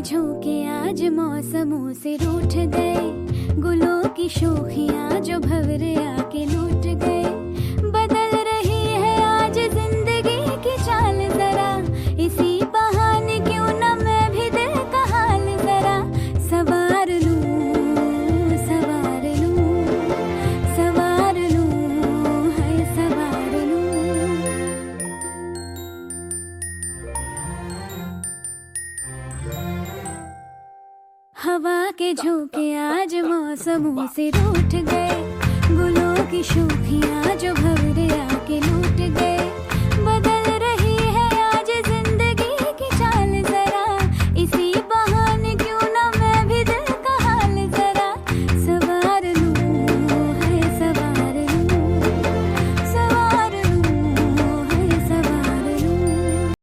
झोंके आज मौसमों से रूठ गए, गुलों की शोखियां जो भंवरे आके लूट गए। बदल रही है आज जिंदगी की चाल जरा, इसी बहाने क्यों ना मैं भी दिल का हाल जरा सवार लूं, सवार लूं, सवार लूं, है सवार लूं। हवा के झोंके आज मौसमों से रूठ गए, गुलों की शोखियां जो भंवरे आके लूट गए।